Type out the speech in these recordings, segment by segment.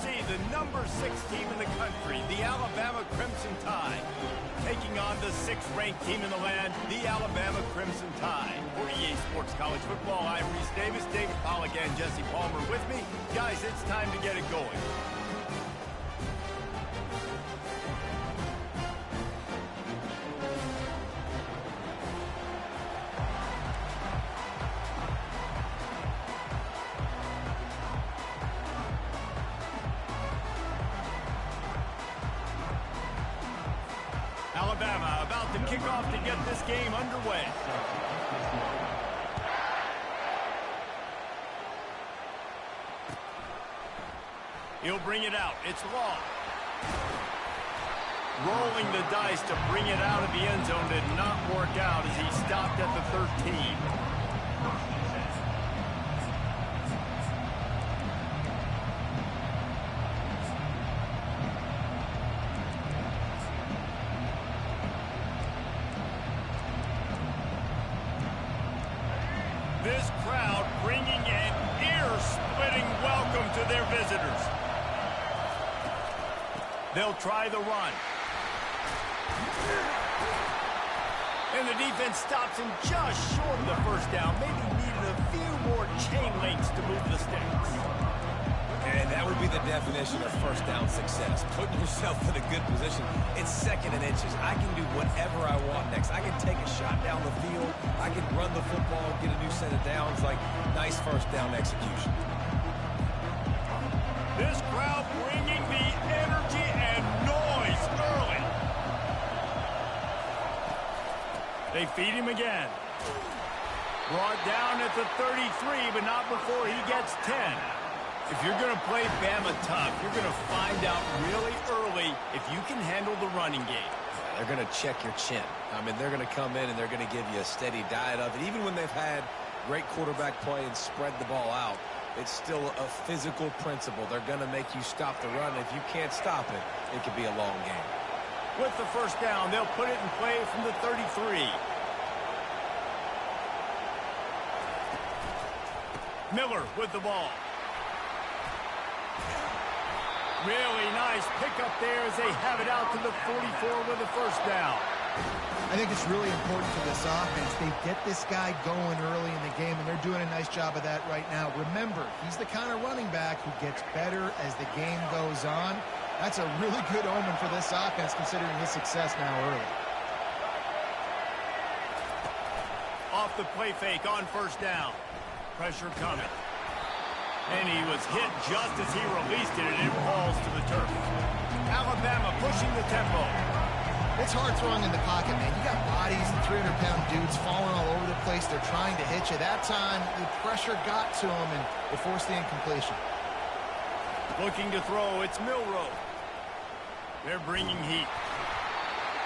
see the number 6 team in the country, the Alabama Crimson Tide, taking on the 6th-ranked team in the land, the Alabama Crimson Tide. For EA Sports College Football, I'm Reese Davis, David Pollock, and Jesse Palmer with me. Guys, it's time to get it going. Alabama about to kick off to get this game underway. He'll bring it out. It's Law. Rolling the dice to bring it out of the end zone did not work out as he stopped at the 13. This crowd bringing an ear-splitting welcome to their visitors. They'll try the run. And the defense stops him just short of the first down. Maybe needed a few more chain links to move the sticks. And that would be the definition of first down success. Putting yourself in a good position. It's 2nd and inches. I can do whatever I want next. I can take a shot down the field. I can run the football, get a new set of downs. Like, nice first down execution. This crowd bringing the energy and noise early. They feed him again. Brought down at the 33, but not before he gets 10. If you're going to play Bama tough, you're going to find out really early if you can handle the running game. They're going to check your chin. I mean, they're going to come in and they're going to give you a steady diet of it. Even when they've had great quarterback play and spread the ball out, it's still a physical principle. They're going to make you stop the run. If you can't stop it, it could be a long game. With the first down, they'll put it in play from the 33. Miller with the ball. Really nice pickup there as they have it out to the 44 with the first down. I think it's really important for this offense. They get this guy going early in the game, and they're doing a nice job of that right now. Remember, he's the kind of running back who gets better as the game goes on. That's a really good omen for this offense, considering his success now early. Off the play fake on first down. Pressure coming. And he was hit just as he released it, and it falls to the turf. Alabama pushing the tempo. It's hard throwing in the pocket, man. You got bodies and 300-pound dudes falling all over the place. They're trying to hit you. That time, the pressure got to him, and it forced the incompletion. Looking to throw, it's Milroe. They're bringing heat.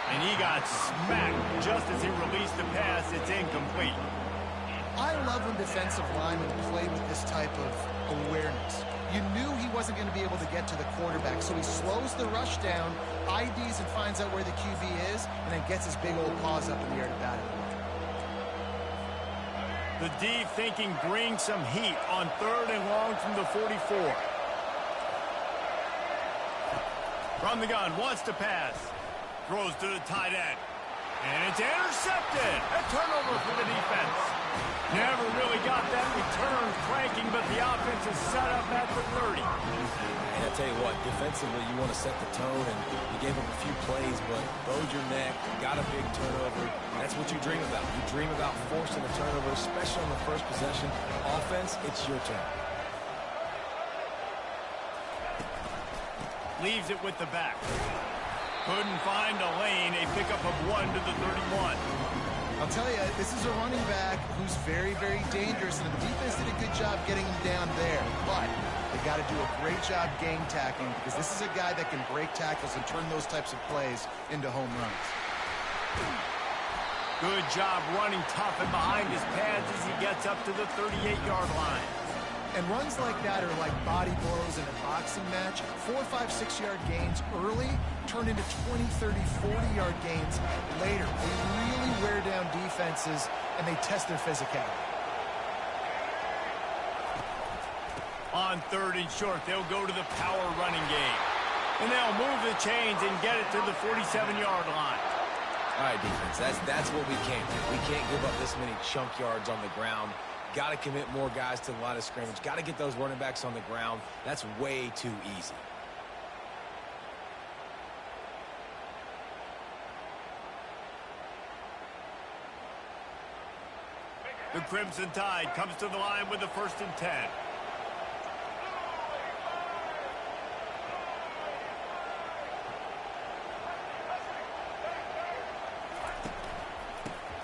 And he got smacked just as he released the pass. It's incomplete. I love when defensive linemen play with this type of awareness. You knew he wasn't going to be able to get to the quarterback, so he slows the rush down, IDs and finds out where the QB is, and then gets his big old paws up in the air to bat it. The D thinking bring some heat on 3rd and long from the 44. From the gun, wants to pass. Throws to the tight end. And it's intercepted. A turnover for the defense. Never really got that return cranking, but the offense is set up at the 30. And I tell you what, defensively, you want to set the tone, and you gave them a few plays, but bowed your neck, got a big turnover. That's what you dream about. You dream about forcing a turnover, especially on the first possession. Offense, it's your turn. Leaves it with the back. Couldn't find a lane. A pickup of 1 to the 31. I'll tell you, this is a running back who's very, very dangerous, and the defense did a good job getting him down there. But they got to do a great job game tackling, because this is a guy that can break tackles and turn those types of plays into home runs. Good job running tough and behind his pads as he gets up to the 38-yard line. And runs like that are like body blows in a boxing match. 4, 5, 6-yard gains early turn into 20, 30, 40-yard gains later. They really wear down defenses, and they test their physicality. On 3rd and short, they'll go to the power running game. And they'll move the chains and get it to the 47-yard line. All right, defense, that's what we can't do. We can't give up this many chunk yards on the ground. Got to commit more guys to the line of scrimmage. Got to get those running backs on the ground. That's way too easy. The Crimson Tide comes to the line with the 1st and 10.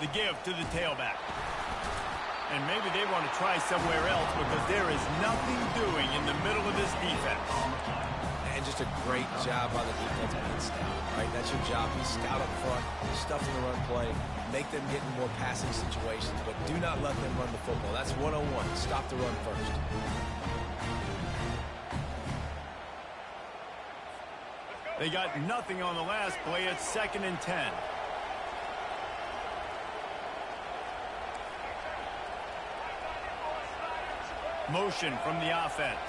The give to the tailback. And maybe they want to try somewhere else because there is nothing doing in the middle of this defense. And just a great job by the defense being stout, right? That's your job. Be stout up front, stuff in the run play, make them get in more passing situations, but do not let them run the football. That's 101. Stop the run first. They got nothing on the last play. It's 2nd and 10. Motion from the offense.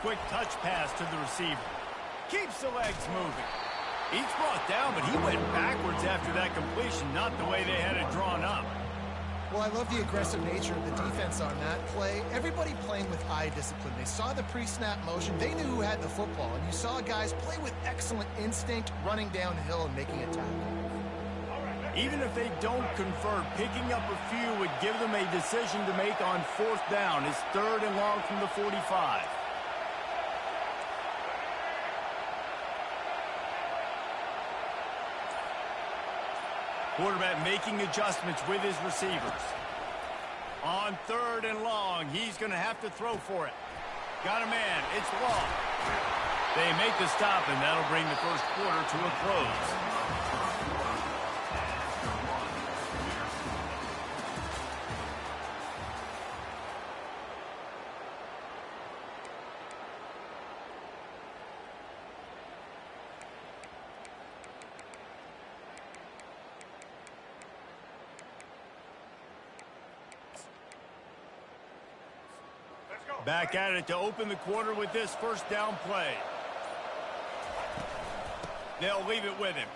Quick touch pass to the receiver. Keeps the legs moving. He's brought down, but he went backwards after that completion, not the way they had it drawn up. Well, I love the aggressive nature of the defense on that play. Everybody playing with eye discipline. They saw the pre-snap motion. They knew who had the football, and you saw guys play with excellent instinct, running downhill and making a tackle. Even if they don't convert, picking up a few would give them a decision to make on 4th down. It's 3rd and long from the 45. Quarterback making adjustments with his receivers. On 3rd and long, he's going to have to throw for it. Got a man. It's long. They make the stop, and that'll bring the first quarter to a close. Back at it to open the quarter with this 1st down play. They'll leave it with him.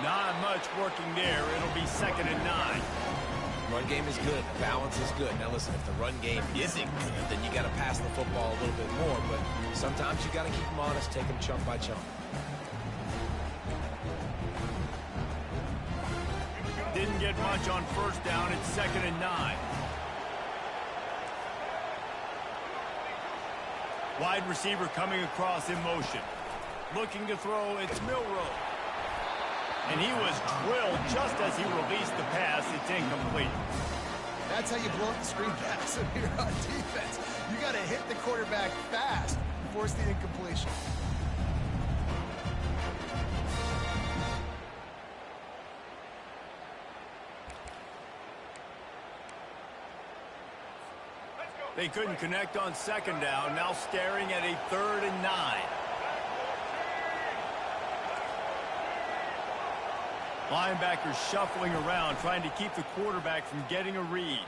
Not much working there. It'll be 2nd and 9. Run game is good. Balance is good. Now listen, if the run game isn't good, then you got to pass the football a little bit more. But sometimes you got to keep them honest, take them chunk by chunk. Didn't get much on 1st down. It's 2nd and 9. Wide receiver coming across in motion. Looking to throw, it's Milroe. And he was drilled just as he released the pass. It's incomplete. That's how you blow up the screen pass if you're on defense. You got to hit the quarterback fast and force the incompletion. They couldn't connect on 2nd down. Now staring at a 3rd and 9. Linebackers shuffling around, trying to keep the quarterback from getting a read.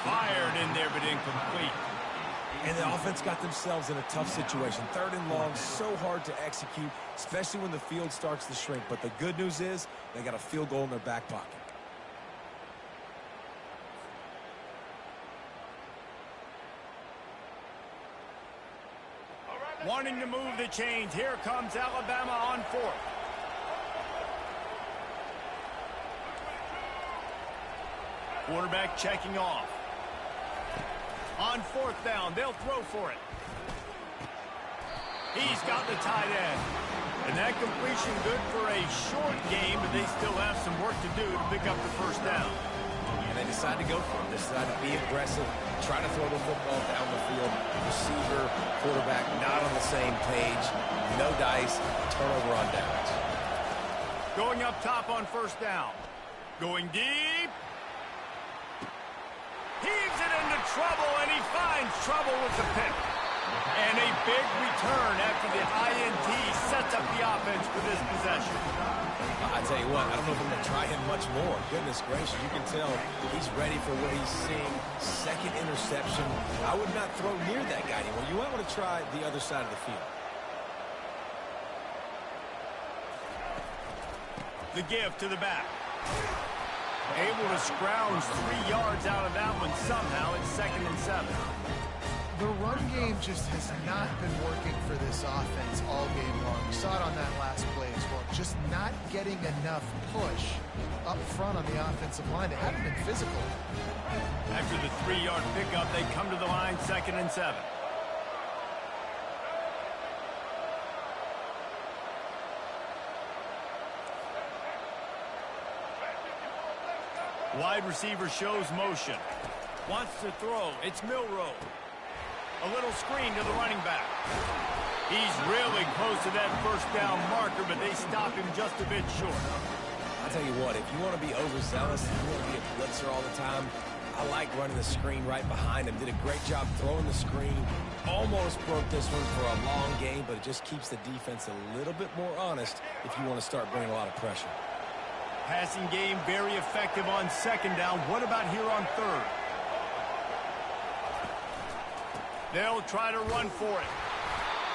Fired in there, but incomplete. And the offense got themselves in a tough situation. 3rd and long, so hard to execute, especially when the field starts to shrink. But the good news is they got a field goal in their back pocket. Wanting to move the chains. Here comes Alabama on 4th. Quarterback checking off. On 4th down, they'll throw for it. He's got the tight end. And that completion good for a short game, but they still have some work to do to pick up the 1st down. And they decide to go for it. They decide to be aggressive, try to throw the football down the field. Receiver, quarterback, not on the same page. No dice, turnover on downs. Going up top on 1st down. Going deep. Heaves it into trouble, and he finds trouble with the pick. And a big return after the INT sets up the offense for this possession. I tell you what, I don't know if I'm going to try him much more. Goodness gracious, you can tell he's ready for what he's seeing. Second interception. I would not throw near that guy anymore. You might want to try the other side of the field. The give to the back. Able to scrounge 3 yards out of that one somehow. It's 2nd and 7. The run game just has not been working for this offense all game long. We saw it on that last play as well. Just not getting enough push up front on the offensive line. They haven't been physical. After the 3-yard pickup, they come to the line, 2nd and 7. Wide receiver shows motion. Wants to throw. It's Milroe. A little screen to the running back. He's really close to that first down marker, but they stop him just a bit short. I'll tell you what, if you want to be overzealous, if you want to be a blitzer all the time, I like running the screen right behind him. Did a great job throwing the screen. Almost broke this one for a long game, but it just keeps the defense a little bit more honest if you want to start bringing a lot of pressure. Passing game very effective on 2nd down. What about here on 3rd? They'll try to run for it.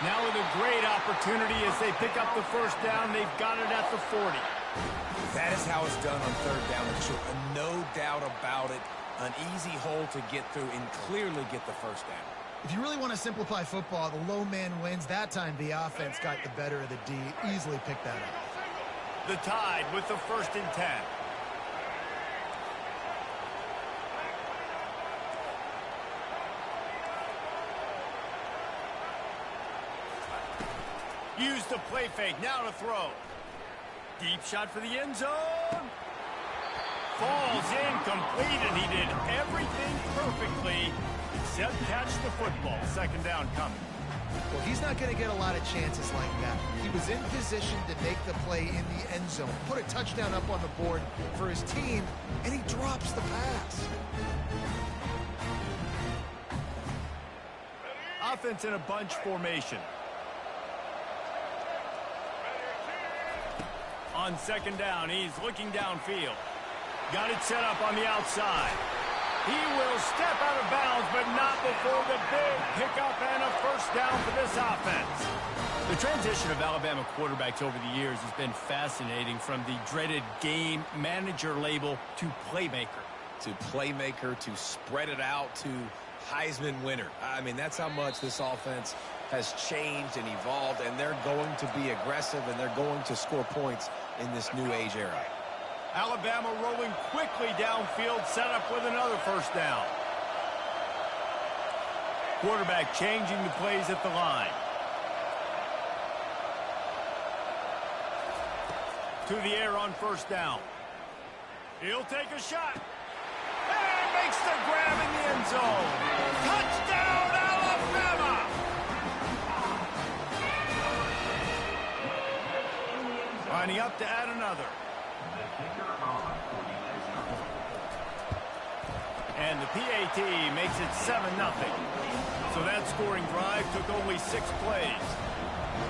Now with a great opportunity as they pick up the first down. They've got it at the 40. That is how it's done on 3rd down and short. No doubt about it. An easy hole to get through and clearly get the first down. If you really want to simplify football, the low man wins. That time the offense got the better of the D. Easily picked that up. The Tide with the 1st and 10. Use the play fake. Now to throw. Deep shot for the end zone. Falls incomplete, and he did everything perfectly except catch the football. 2nd down coming. Well, he's not going to get a lot of chances like that. He was in position to make the play in the end zone, put a touchdown up on the board for his team, and he drops the pass. Offense in a bunch formation. On 2nd down, he's looking downfield. Got it set up on the outside. He will step out of bounds, but not before the big pickup and a first down for this offense. The transition of Alabama quarterbacks over the years has been fascinating, from the dreaded game manager label to playmaker. To playmaker, to spread it out, to Heisman winner. I mean, that's how much this offense has changed and evolved, and they're going to be aggressive, and they're going to score points in this new age era. Alabama rolling quickly downfield, set up with another first down. Quarterback changing the plays at the line. To the air on first down. He'll take a shot. And makes the grab in the end zone. Touchdown, Alabama! Lining up to add another. And the PAT makes it 7-0. So that scoring drive took only 6 plays.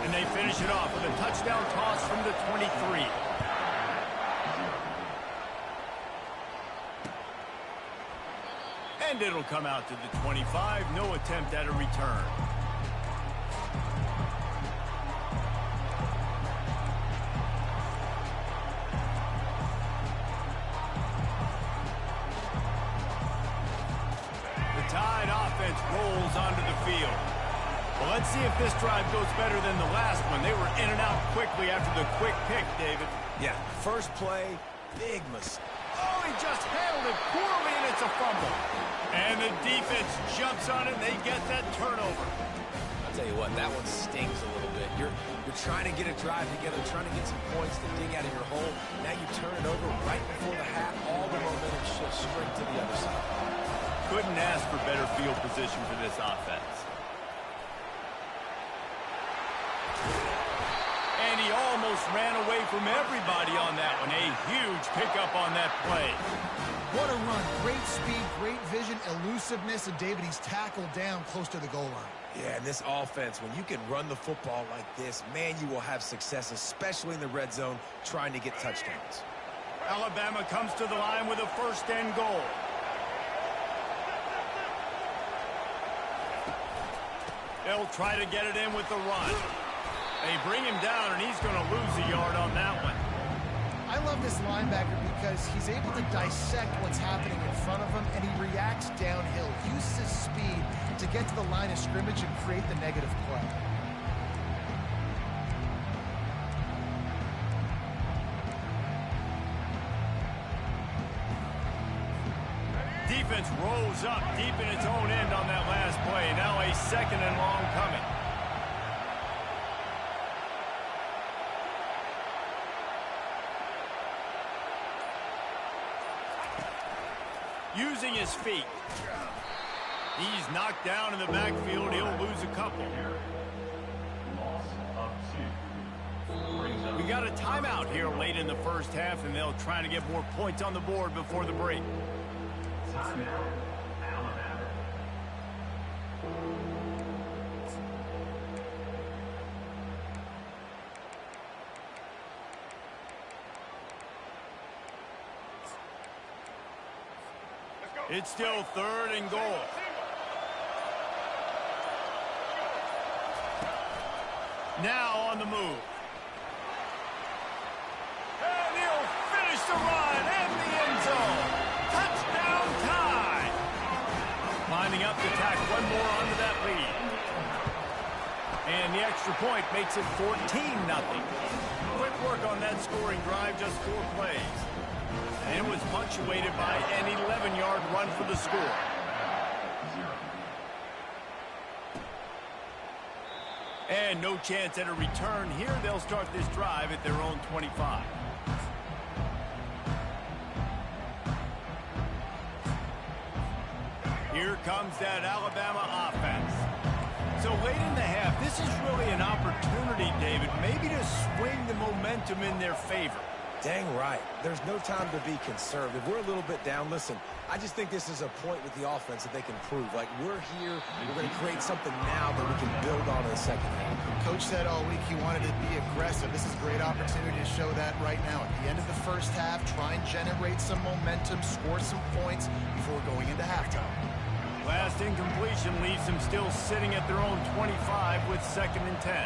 And they finish it off with a touchdown toss from the 23. And it'll come out to the 25. No attempt at a return. Tide offense rolls onto the field. Well, let's see if this drive goes better than the last one. They were in and out quickly after the quick pick, David. Yeah, first play, big mistake. Oh, he just handled it poorly, and it's a fumble. And the defense jumps on it, and they get that turnover. I'll tell you what, that one stings a little bit. You're trying to get a drive together, trying to get some points to dig out of your hole. Now you turn it over right before the half. All the momentum shifts straight to the other side. Couldn't ask for better field position for this offense. And he almost ran away from everybody on that one. A huge pickup on that play. What a run. Great speed, great vision, elusiveness, and David, he's tackled down close to the goal line. Yeah, and this offense, when you can run the football like this, man, you will have success, especially in the red zone, trying to get touchdowns. Alabama comes to the line with a 1st and goal. They'll try to get it in with the run. They bring him down, and he's going to lose a yard on that one. I love this linebacker because he's able to dissect what's happening in front of him, and he reacts downhill, uses his speed to get to the line of scrimmage and create the negative play. Defense rolls up deep in its own end on that last play. Now a 2nd and long coming. Using his feet. He's knocked down in the backfield. He'll lose a couple. We got a timeout here late in the 1st half, and they'll try to get more points on the board before the break. It's still 3rd and goal. Now on the move. And he'll finish the run in the end zone. Touchdown tie. Lining up to tack one more onto that lead. And the extra point makes it 14-0. Quick work on that scoring drive, just 4 plays. And it was punctuated by an 11-yard run for the score. And no chance at a return here. They'll start this drive at their own 25. Here comes that Alabama offense. So late in the half, this is really an opportunity, David, maybe to swing the momentum in their favor. Dang right. There's no time to be conservative. We're a little bit down. Listen, I just think this is a point with the offense that they can prove. Like, we're here, we're going to create something now that we can build on in the 2nd half. Coach said all week he wanted to be aggressive. This is a great opportunity to show that right now. At the end of the 1st half, try and generate some momentum, score some points before going into halftime. Last incompletion leaves them still sitting at their own 25 with 2nd and 10.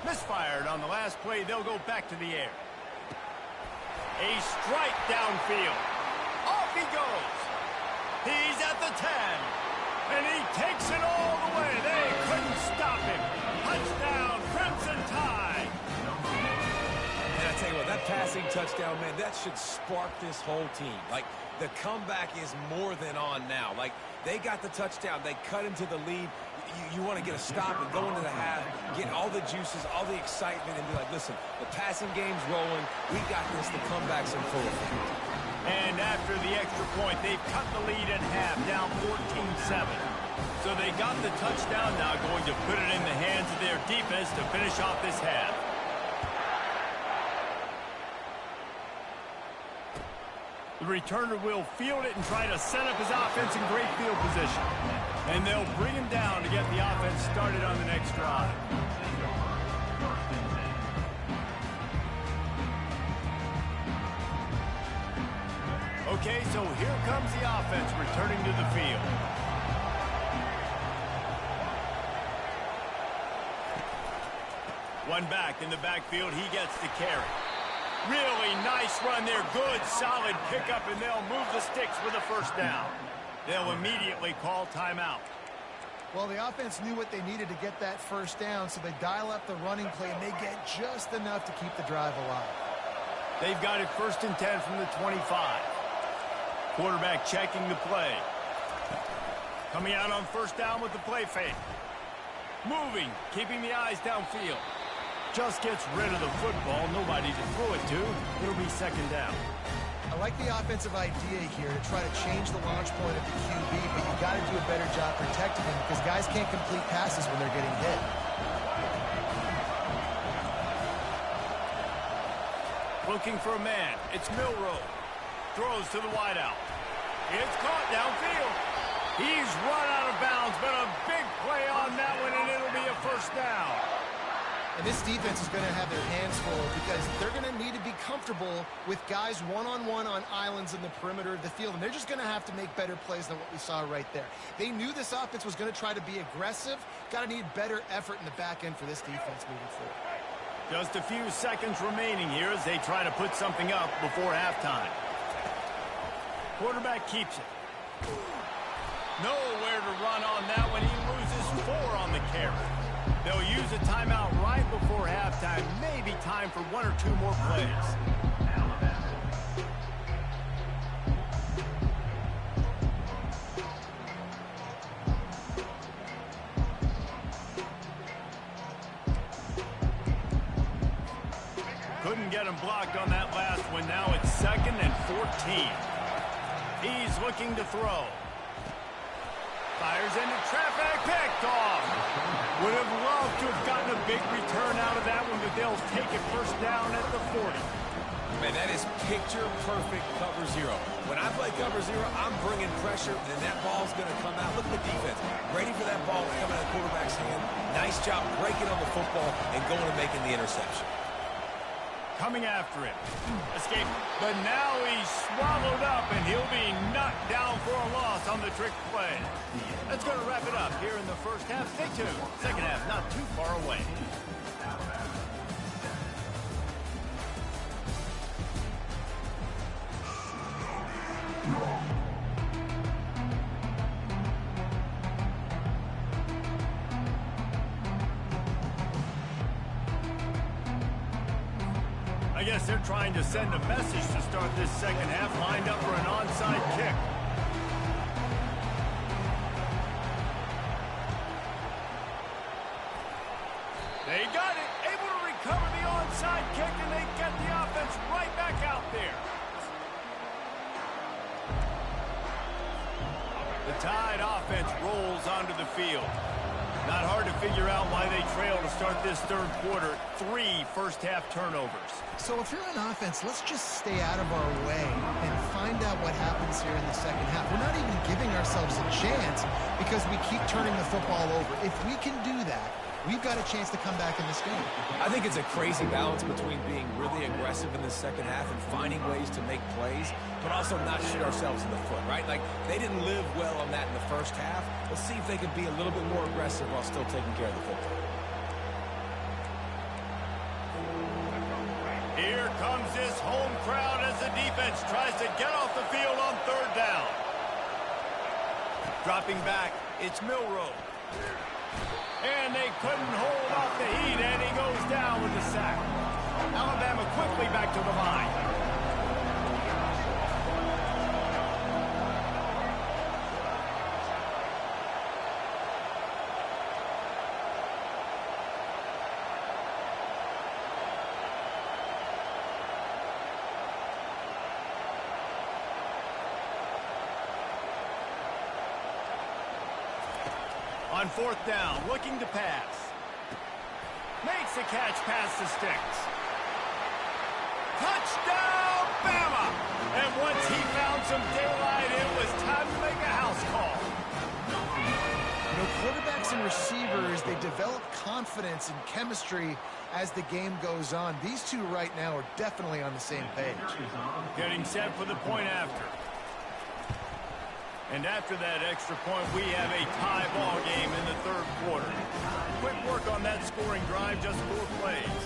Misfired on the last play. They'll go back to the air. A strike downfield. Off he goes. He's at the 10. And he takes it all the way. They couldn't stop him. Touchdown, Crimson Tide. And I tell you what, that passing touchdown, man, that should spark this whole team. Like, the comeback is more than on now. Like, they got the touchdown. They cut into the lead. You want to get a stop and go into the half, get all the juices, all the excitement, and be like, listen, the passing game's rolling. We got this. The comeback's in full effect. And after the extra point, they've cut the lead in half, down 14-7. So they got the touchdown, now going to put it in the hands of their defense to finish off this half. The returner will field it and try to set up his offense in great field position. And they'll bring him down to get the offense started on the next drive. Okay, so here comes the offense returning to the field. One back in the backfield, he gets the carry. Really nice run there, good solid pickup, and they'll move the sticks with a 1st down. They'll immediately call timeout. Well, the offense knew what they needed to get that 1st down, so they dial up the running play, and they get just enough to keep the drive alive. They've got it 1st and 10 from the 25. Quarterback checking the play. Coming out on 1st down with the play fake. Moving, keeping the eyes downfield. Just gets rid of the football, nobody to throw it to. It'll be 2nd down. I like the offensive idea here to try to change the launch point of the QB, but you've got to do a better job protecting him because guys can't complete passes when they're getting hit. Looking for a man. It's Milroe. throws to the wideout. It's caught downfield. He's run out of bounds, but a big play on that one, and it'll be a first down. And this defense is going to have their hands full because they're going to need to be comfortable with guys one-on-one on islands in the perimeter of the field. And they're just going to have to make better plays than what we saw right there. They knew this offense was going to try to be aggressive. Got to need better effort in the back end for this defense moving forward. Just a few seconds remaining here as they try to put something up before halftime. Quarterback keeps it. Nowhere to run on that one. He loses 4 on the carry. They'll use a timeout right before halftime. Maybe time for 1 or 2 more plays. Couldn't get him blocked on that last one. Now it's 2nd and 14. He's looking to throw. Fires into traffic, picked off. Would have loved to have gotten a big return out of that one, but they'll take it first down at the 40. Man, that is picture-perfect cover 0. When I play cover 0, I'm bringing pressure, and that ball's going to come out. Look at the defense. Ready for that ball to come out of the quarterback's hand. Nice job breaking on the football and going and making the interception. Coming after him. Escape. But now he's swallowed up, and he'll be knocked down for a loss on the trick play. That's going to wrap it up here in the first half. Stay tuned. Second half not too far away. I guess they're trying to send a message to start this second half, lined up for an onside kick. They got it, able to recover the onside kick, and they get the offense right back out there. The Tide offense rolls onto the field. Not hard to figure out why they trail to start this third quarter. 3 first-half turnovers. So if you're on offense, let's just stay out of our way and find out what happens here in the second half. We're not even giving ourselves a chance because we keep turning the football over. If we can do that, we've got a chance to come back in this game. I think it's a crazy balance between being really aggressive in the second half and finding ways to make plays, but also not shoot ourselves in the foot, right? Like, they didn't live well on that in the first half. Let's see if they can be a little bit more aggressive while still taking care of the football. Here comes this home crowd as the defense tries to get off the field on third down. Dropping back, it's Milroe. And they couldn't hold off the heat, and he goes down with the sack. Alabama quickly back to the line. On fourth down, looking to pass. Makes the catch past the sticks. Touchdown, Bama! And once he found some daylight, it was time to make a house call. You know, quarterbacks and receivers, they develop confidence and chemistry as the game goes on. These two right now are definitely on the same page. Getting set for the point after. And after that extra point, we have a tie ball game in the third quarter. Quick work on that scoring drive, just 4 plays.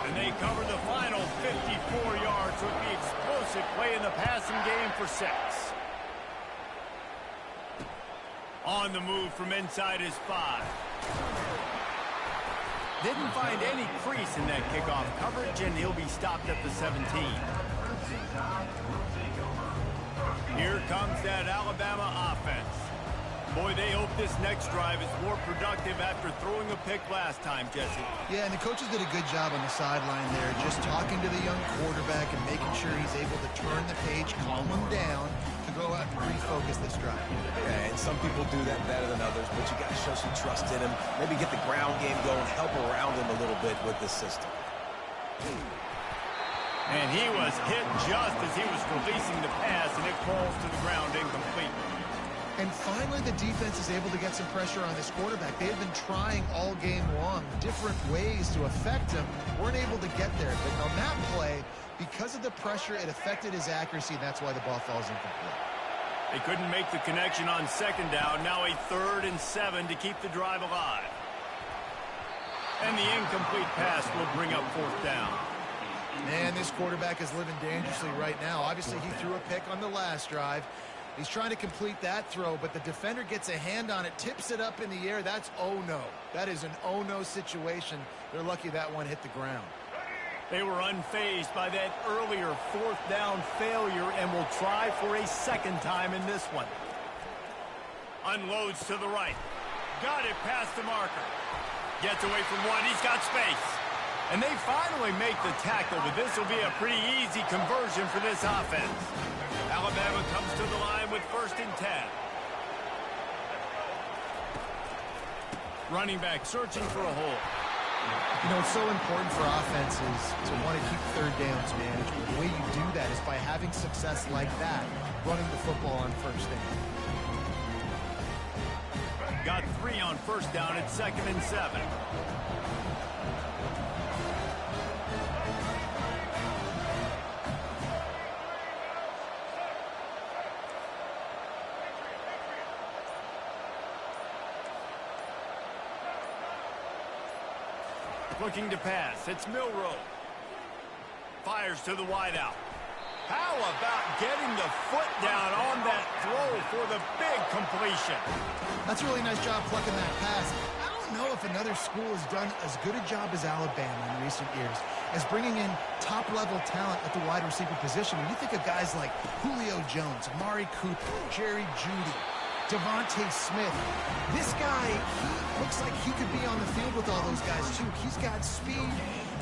And they cover the final 54 yards with the explosive play in the passing game for 6. On the move from inside his 5. Didn't find any crease in that kickoff coverage, and he'll be stopped at the 17. Here comes that Alabama offense. Boy, they hope this next drive is more productive after throwing a pick last time, Jesse. Yeah, and the coaches did a good job on the sideline there, just talking to the young quarterback and making sure he's able to turn the page, calm him down, to go out and refocus this drive. Yeah, and some people do that better than others, but you got to show some trust in him. Maybe get the ground game going, help around him a little bit with this system. And he was hit just as he was releasing the pass, and it falls to the ground incomplete. And finally, the defense is able to get some pressure on this quarterback. They have been trying all game long different ways to affect him. Weren't able to get there. But on that play, because of the pressure, it affected his accuracy, and that's why the ball falls incomplete. They couldn't make the connection on second down. Now a 3rd and 7 to keep the drive alive. And the incomplete pass will bring up 4th down. Man, this quarterback is living dangerously right now. Obviously, he threw a pick on the last drive. He's trying to complete that throw, but the defender gets a hand on it, tips it up in the air. That's oh-no. That is an oh-no situation. They're lucky that one hit the ground. They were unfazed by that earlier 4th down failure and will try for a second time in this one. Unloads to the right. Got it past the marker. Gets away from one. He's got space. And they finally make the tackle, but this will be a pretty easy conversion for this offense. Alabama comes to the line with 1st and 10. Running back searching for a hole. You know, it's so important for offenses to want to keep 3rd downs manageable. The way you do that is by having success like that, running the football on 1st down. Got 3 on 1st down at 2nd and 7. Looking to pass. It's Milroe. Fires to the wideout. How about getting the foot down on that throw for the big completion? That's a really nice job plucking that pass. I don't know if another school has done as good a job as Alabama in recent years as bringing in top-level talent at the wide receiver position. When you think of guys like Julio Jones, Amari Cooper, Jerry Jeudy, Devontae Smith, this guy, he looks like he could be on the field with all those guys, too. He's got speed.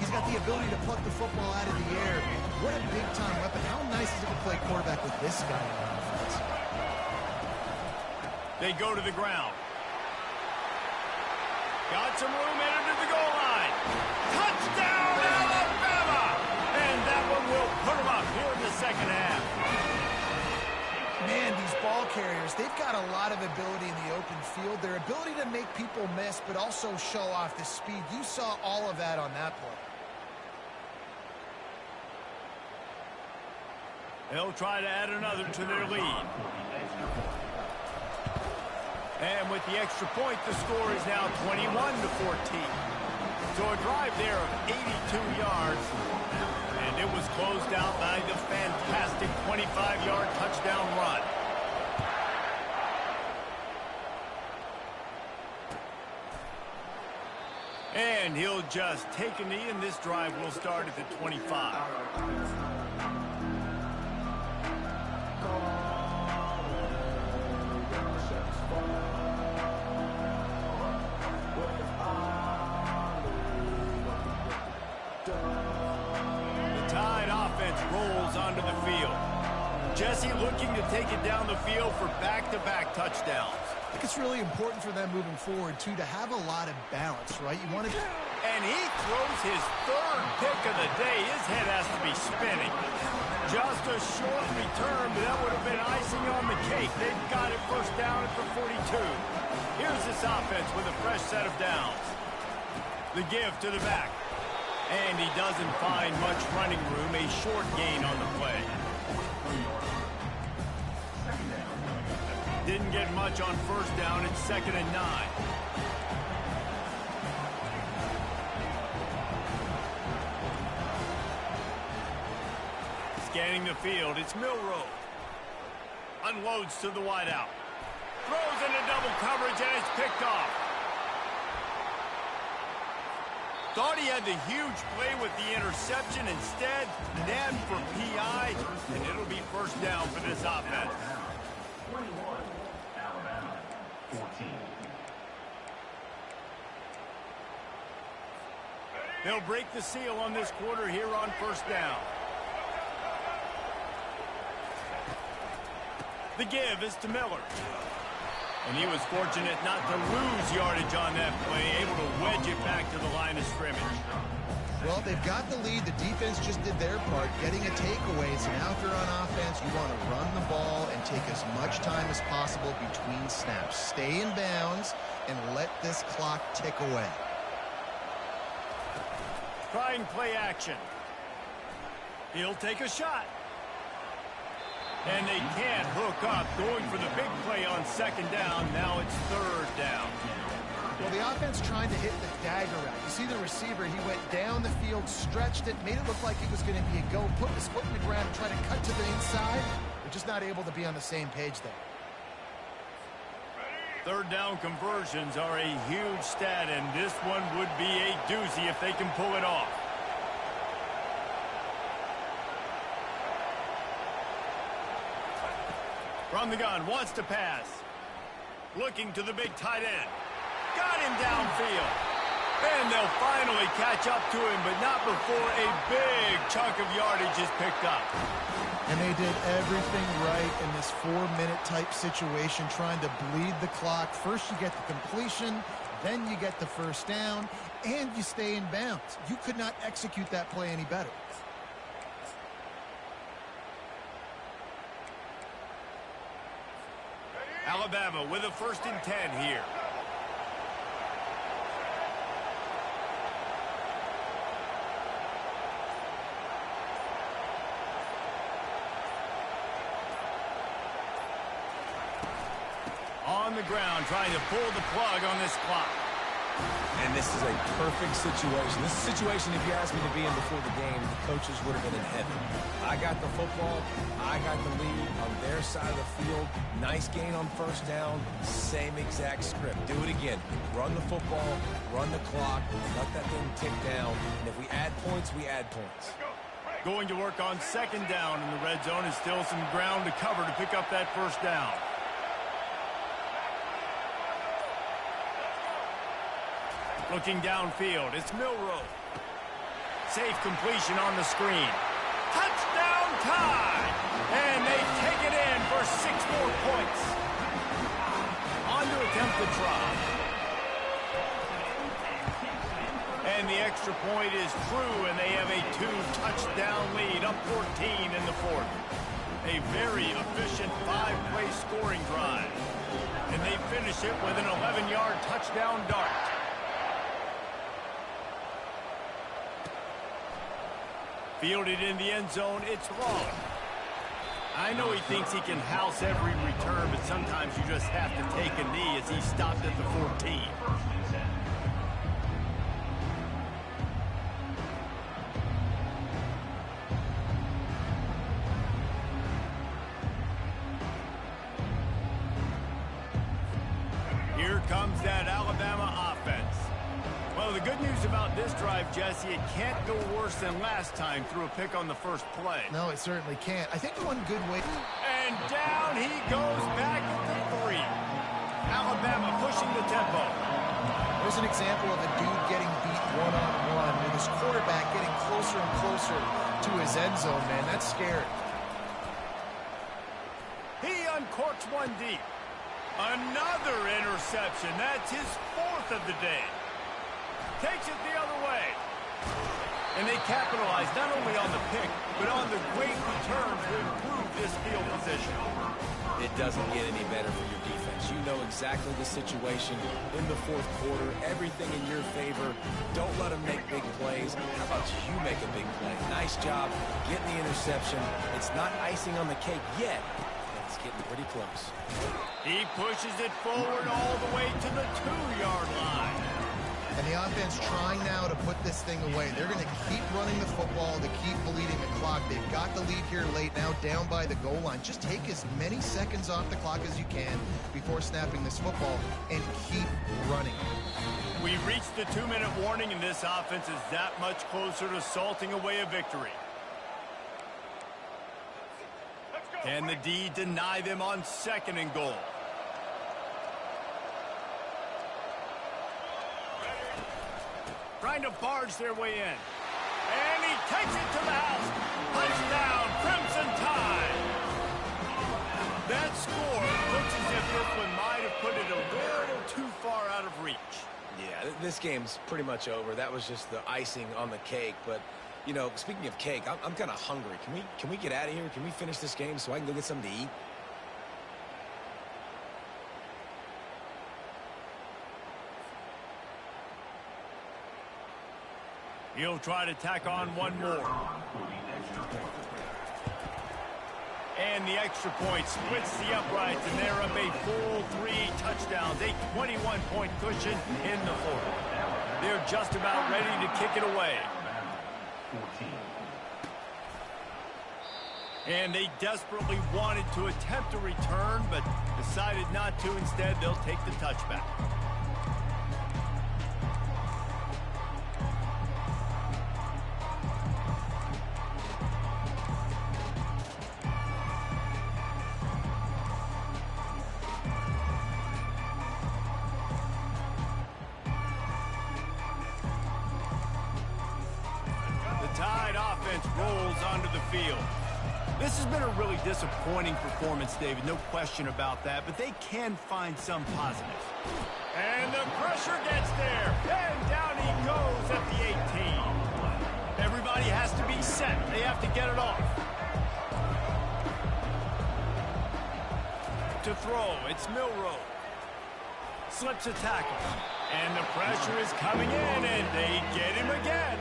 He's got the ability to pluck the football out of the air. What a big-time weapon. How nice is it to play quarterback with this guy on offense? They go to the ground. Got some room in under the goal line. Touchdown, Alabama! And that one will put them up here in the second half. Man, these ball carriers, they've got a lot of ability in the open field. Their ability to make people miss, but also show off the speed. You saw all of that on that play. They'll try to add another to their lead. And with the extra point, the score is now 21-14. So a drive there of 82 yards. And it was closed out by the fantastic 25-yard touchdown run. And he'll just take a knee, and this drive will start at the 25. Rolls onto the field. Jesse looking to take it down the field for back-to-back touchdowns. I think it's really important for them moving forward, too, to have a lot of balance, right? You want to... And he throws his 3rd pick of the day. His head has to be spinning. Just a short return, but that would have been icing on the cake. They've got it 1st down at the 42. Here's this offense with a fresh set of downs. The give to the back. And he doesn't find much running room, a short gain on the play. Didn't get much on 1st down, it's 2nd and 9. Scanning the field, it's Milroe. Unloads to the wideout. Throws into double coverage and it's picked off. Thought he had the huge play with the interception. Instead, nabbed for PI, and it'll be 1st down for this offense. 21, Alabama, 14. They'll break the seal on this quarter here on 1st down. The give is to Miller. And he was fortunate not to lose yardage on that play, able to wedge it back to the line of scrimmage. Well, they've got the lead. The defense just did their part, getting a takeaway. So now if you're on offense, you want to run the ball and take as much time as possible between snaps. Stay in bounds and let this clock tick away. Trying play action. He'll take a shot. And they can't hook up. Going for the big play on second down. Now it's third down. Well, the offense trying to hit the dagger route. You see the receiver, he went down the field, stretched it, made it look like it was going to be a go, put his foot in the ground, and try to cut to the inside. They're just not able to be on the same page there. Third down conversions are a huge stat, and this one would be a doozy if they can pull it off. From the gun, wants to pass. Looking to the big tight end. Got him downfield. And they'll finally catch up to him, but not before a big chunk of yardage is picked up. And they did everything right in this 4-minute type situation, trying to bleed the clock. First you get the completion, then you get the first down, and you stay in bounds. You could not execute that play any better. Alabama with a 1st and 10 here. On the ground, trying to pull the plug on this clock. And this is a perfect situation. This is a situation, if you asked me to be in before the game, the coaches would have been in heaven. I got the football. I got the lead on their side of the field. Nice gain on first down. Same exact script. Do it again. Run the football. Run the clock. Let that thing tick down. And if we add points, we add points. Going to work on second down in the red zone. Is still some ground to cover to pick up that first down. Looking downfield, it's Milroe. Safe completion on the screen. Touchdown time! And they take it in for 6 more points. On to attempt the try. And the extra point is true, and they have a 2-touchdown lead, up 14 in the 4th. A very efficient 5-play scoring drive. And they finish it with an 11-yard touchdown dart. Fielded in the end zone, it's long. I know he thinks he can house every return, but sometimes you just have to take a knee as he stopped at the 14. Here comes that Alabama offense. Well, the good news about this drive, Jesse, it can't go worse than last time through a pick on the first play. No, it certainly can't. I think one good way... And down he goes back to 3. Alabama pushing the tempo. There's an example of a dude getting beat one-on-one with his quarterback getting closer and closer to his end zone, man. That's scary. He uncorks one deep. Another interception. That's his 4th of the day. Takes it the other way. And they capitalize not only on the pick, but on the great return to improve this field position. It doesn't get any better for your defense. You know exactly the situation in the 4th quarter. Everything in your favor. Don't let them make big plays. How about you make a big play? Nice job getting the interception. It's not icing on the cake yet. It's getting pretty close. He pushes it forward all the way to the 2-yard line. And the offense trying now to put this thing away. They're going to keep running the football to keep bleeding the clock. They've got the lead here late, now down by the goal line. Just take as many seconds off the clock as you can before snapping this football and keep running. We reached the 2-minute warning, and this offense is that much closer to salting away a victory. Can the D deny them on 2nd and goal? Trying to barge their way in. And he takes it to the house. Touchdown, Crimson Tide. That score looks as if this one might have put it a little too far out of reach. Yeah, this game's pretty much over. That was just the icing on the cake. But, you know, speaking of cake, I'm kind of hungry. Can we get out of here? Can we finish this game so I can go get something to eat? He'll try to tack on one more. And the extra point splits the uprights, and they're up a full 3 touchdowns, a 21-point cushion in the fourth. They're just about ready to kick it away. And they desperately wanted to attempt a return, but decided not to. Instead, they'll take the touchback. Rolls onto the field. This has been a really disappointing performance, David, no question about that, but they can find some positives. And the pressure gets there, and down he goes at the 18. Everybody has to be set. They have to get it off. To throw, it's Milrow. Slips a tackle, and the pressure is coming in, and they get him again.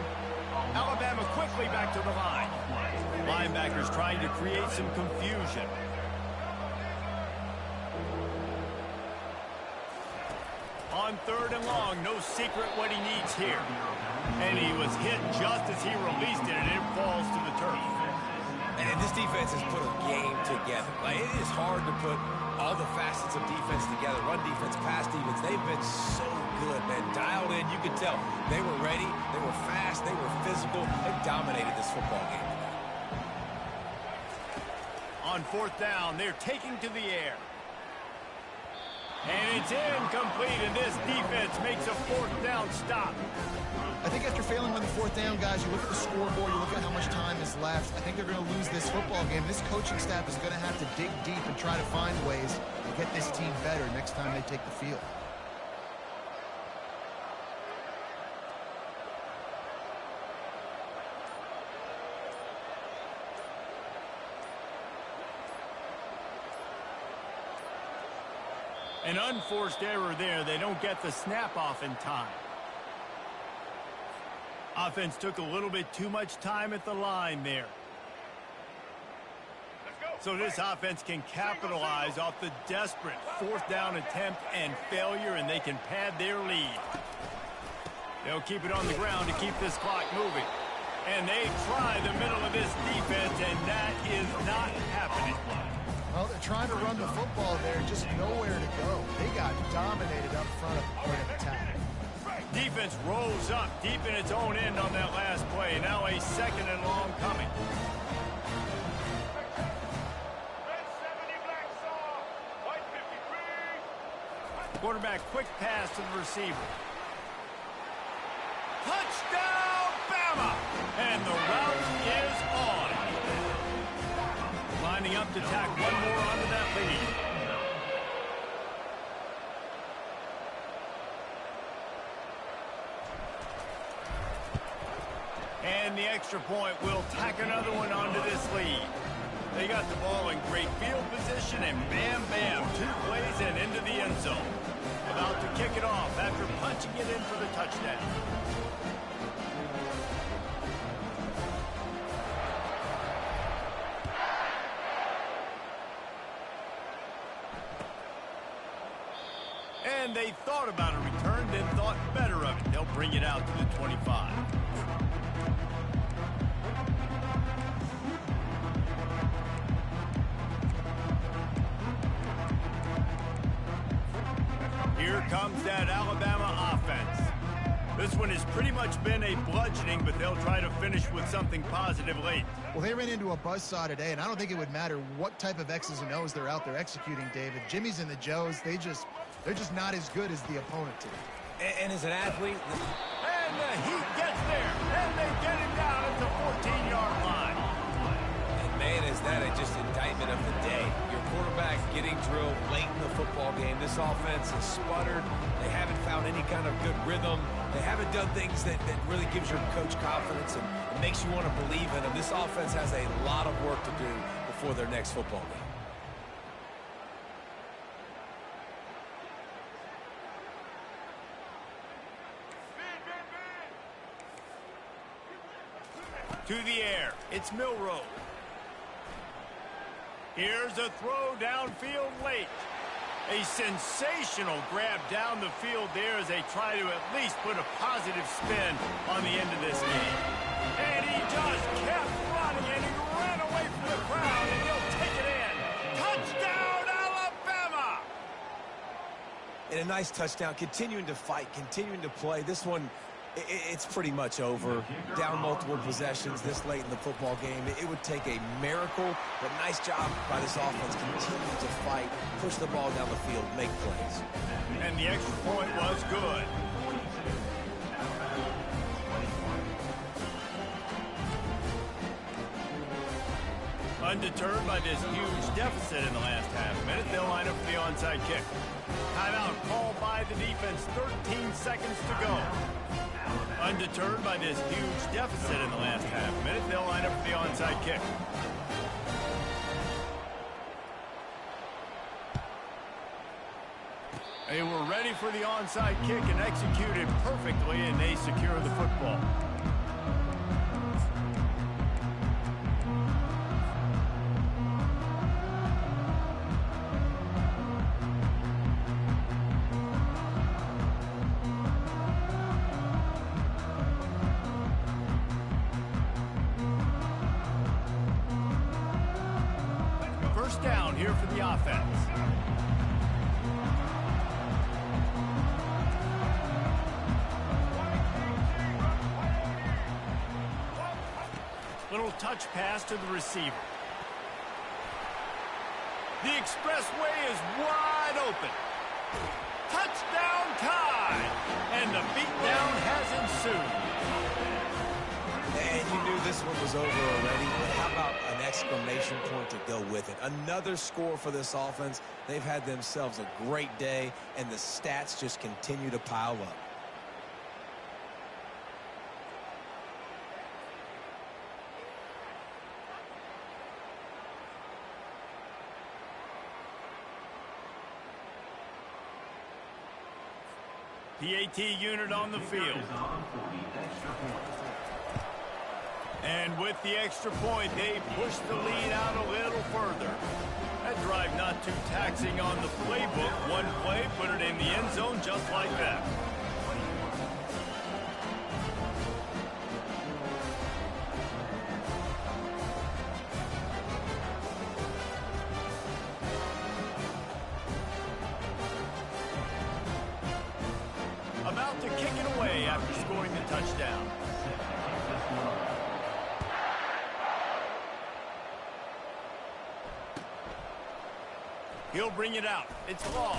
Alabama quickly back to the line. Linebackers trying to create some confusion. On 3rd and long, no secret what he needs here. And he was hit just as he released it, and it falls to the turf. And this defense has put a game together. Like, it is hard to put all the facets of defense together. Run defense, pass defense. They've been so good, man. Dialed in, you could tell. They were ready, they were fast, they were physical. They dominated this football game. On 4th down, they're taking to the air. And it's incomplete, and this defense makes a 4th down stop. I think after failing on the 4th down, guys, you look at the scoreboard, you look at how much time is left. I think they're going to lose this football game. This coaching staff is going to have to dig deep and try to find ways to get this team better next time they take the field. An unforced error there. They don't get the snap off in time. Offense took a little bit too much time at the line there. So this offense can capitalize off the desperate 4th down attempt and failure, and they can pad their lead. They'll keep it on the ground to keep this clock moving. And they try the middle of this defense, and that is not happening. Well, they're trying to run the football there, just nowhere to go. They got dominated up front at the point of attack. Defense rolls up deep in its own end on that last play. Now a 2nd and long coming. Quarterback quick pass to the receiver. Touchdown, Bama! And the route is on. Lining up to tack one more onto that lead. And the extra point will tack another one onto this lead. They got the ball in great field position, and bam, bam, 2 plays and into the end zone. About to kick it off after punching it in for the touchdown. And they thought about a return, then thought better of it. They'll bring it out to the 25. Here comes that Alabama offense. This one has pretty much been a bludgeoning, but they'll try to finish with something positive late. Well, they ran into a buzzsaw today, and I don't think it would matter what type of X's and O's they're out there executing, David. Jimmy's and the Joes, they're just not as good as the opponent today. And as an athlete... And the Heat gets there, and they get him down at the 14-yard line. And man, is that just indictment of the day. You're quarterback getting drilled late in the football game. This offense has sputtered. They haven't found any kind of good rhythm. They haven't done things that really gives your coach confidence and makes you want to believe in them. This offense has a lot of work to do before their next football game. To the air, it's Milrow. Here's a throw downfield late. A sensational grab down the field there as they try to at least put a positive spin on the end of this game. And he just kept running, and he ran away from the crowd, and he'll take it in. Touchdown, Alabama! And a nice touchdown, continuing to fight, continuing to play. This one, it's pretty much over. Down multiple possessions this late in the football game. It would take a miracle, but nice job by this offense. Continue to fight, push the ball down the field, make plays. And the extra point was good. Undeterred by this huge deficit in the last half minute, they'll line up for the onside kick. Timeout called by the defense, 13 seconds to go. Undeterred by this huge deficit in the last half minute, they'll line up for the onside kick. They were ready for the onside kick and executed perfectly, and they secure the football. First down here for the offense. Little touch pass to the receiver. The expressway is wide open. Touchdown time! And the beatdown has ensued. And you knew this one was over already, but how about an exclamation point to go with it? Another score for this offense. They've had themselves a great day, and the stats just continue to pile up. PAT unit on the field. And with the extra point, they push the lead out a little further. That drive not too taxing on the playbook. One play, put it in the end zone just like that. About to kick it away after scoring the touchdown. He'll bring it out. It's Law.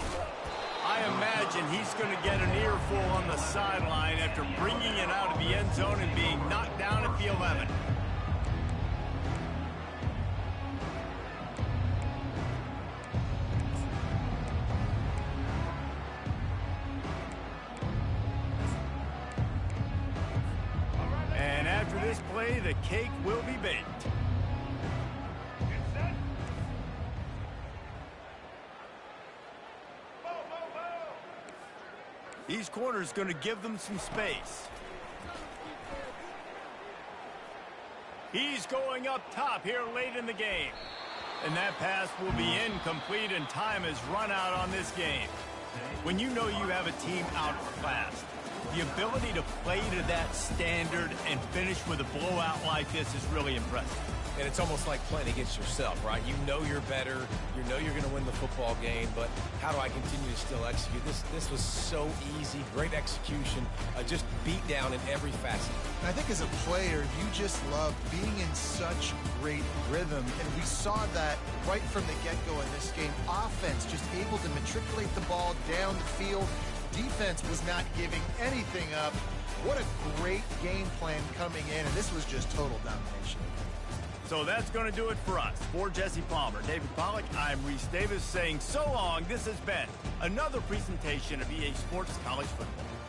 I imagine he's going to get an earful on the sideline after bringing it out of the end zone and being knocked down at the 11. And after this play, the cake will be baked. These corners going to give them some space. He's going up top here late in the game. And that pass will be incomplete, and time has run out on this game. When you know you have a team outclassed, the ability to play to that standard and finish with a blowout like this is really impressive. And it's almost like playing against yourself, right? You know you're better. You know you're going to win the football game, but how do I continue to still execute? This was so easy. Great execution. Just beat down in every facet. And I think as a player, you just love being in such great rhythm. And we saw that right from the get-go in this game. Offense just able to matriculate the ball down the field. Defense was not giving anything up. What a great game plan coming in, and this was just total domination. So that's going to do it for us. For Jesse Palmer, David Pollack, I'm Reese Davis saying so long. This has been another presentation of EA Sports College Football.